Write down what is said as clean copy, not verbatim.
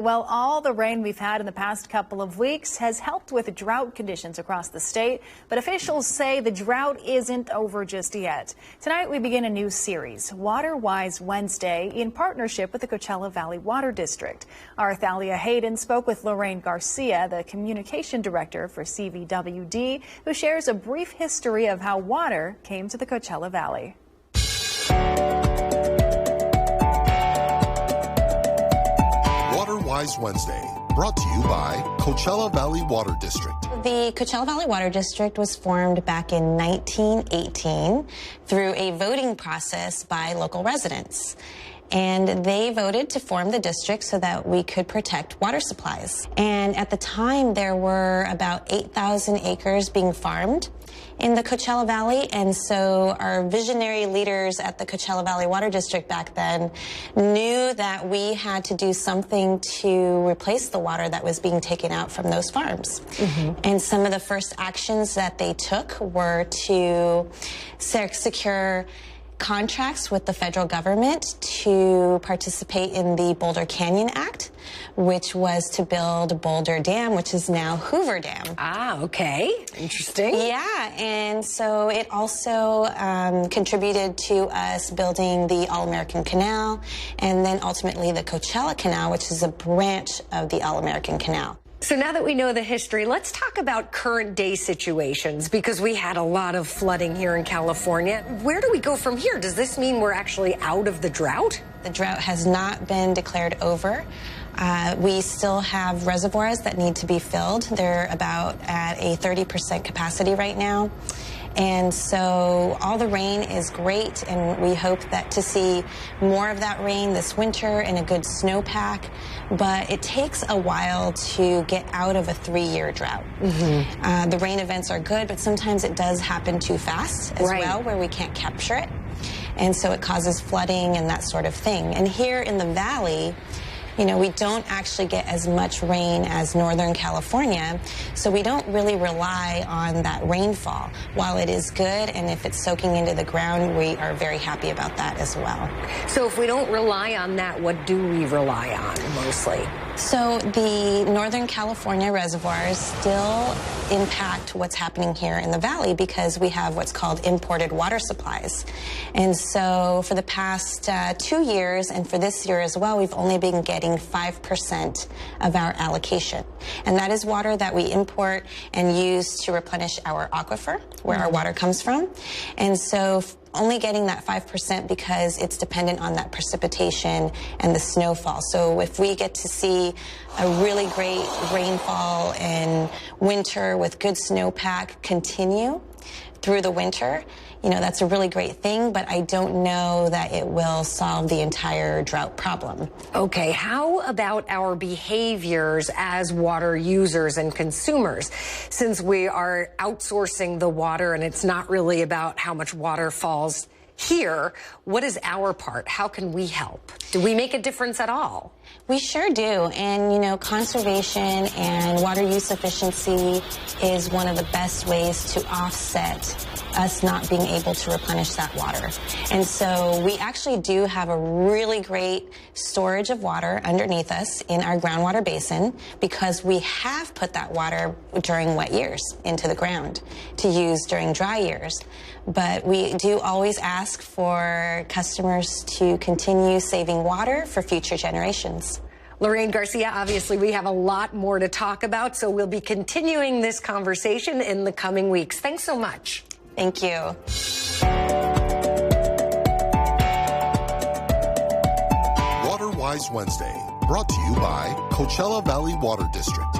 Well, all the rain we've had in the past couple of weeks has helped with drought conditions across the state, but officials say the drought isn't over just yet. Tonight we begin a new series, Water Wise Wednesday, in partnership with the Coachella Valley Water District. Our Thalia Hayden spoke with Lorraine Garcia, the communication director for CVWD, who shares a brief history of how water came to the Coachella Valley. Wise Wednesday, brought to you by Coachella Valley Water District. The Coachella Valley Water District was formed back in 1918 through a voting process by local residents. And they voted to form the district so that we could protect water supplies. And at the time, there were about 8,000 acres being farmed in the Coachella Valley, and so our visionary leaders at the Coachella Valley Water District back then knew that we had to do something to replace the water that was being taken out from those farms. And some of the first actions that they took were to secure contracts with the federal government to participate in the Boulder Canyon Act, which was to build Boulder Dam, which is now Hoover Dam. Ah, okay. Interesting. Yeah, and so it also contributed to us building the All-American Canal, and then ultimately the Coachella Canal, which is a branch of the All-American Canal. So now that we know the history, let's talk about current day situations, because we had a lot of flooding here in California. Where do we go from here? Does this mean we're actually out of the drought? The drought has not been declared over. We still have reservoirs that need to be filled. They're about at a 30% capacity right now. And so all the rain is great, and we hope that to see more of that rain this winter and a good snowpack. But it takes a while to get out of a 3-year drought. The rain events are good, but sometimes it does happen too fast as well, where we can't capture it. And so it causes flooding and that sort of thing. And here in the valley, you know, we don't actually get as much rain as Northern California, so we don't really rely on that rainfall. While it is good, and if it's soaking into the ground, we are very happy about that as well. So if we don't rely on that, what do we rely on mostly? So the Northern California reservoirs still impact what's happening here in the valley because we have what's called imported water supplies. And so for the past 2 years, and for this year as well, we've only been getting 5% of our allocation. And that is water that we import and use to replenish our aquifer, where our water comes from. And so only getting that 5% because it's dependent on that precipitation and the snowfall. So if we get to see a really great rainfall in winter with good snowpack continue through the winter, you know, that's a really great thing, but I don't know that it will solve the entire drought problem. Okay, how about our behaviors as water users and consumers? Since we are outsourcing the water and it's not really about how much water falls here, what is our part? How can we help? Do we make a difference at all? We sure do. And, you know, conservation and water use efficiency is one of the best ways to offset us not being able to replenish that water. And so we actually do have a really great storage of water underneath us in our groundwater basin because we have put that water during wet years into the ground to use during dry years. But we do always ask for customers to continue saving water for future generations. Lorraine Garcia, obviously we have a lot more to talk about, so we'll be continuing this conversation in the coming weeks. Thanks so much. Thank you. Water Wise Wednesday, brought to you by Coachella Valley Water District.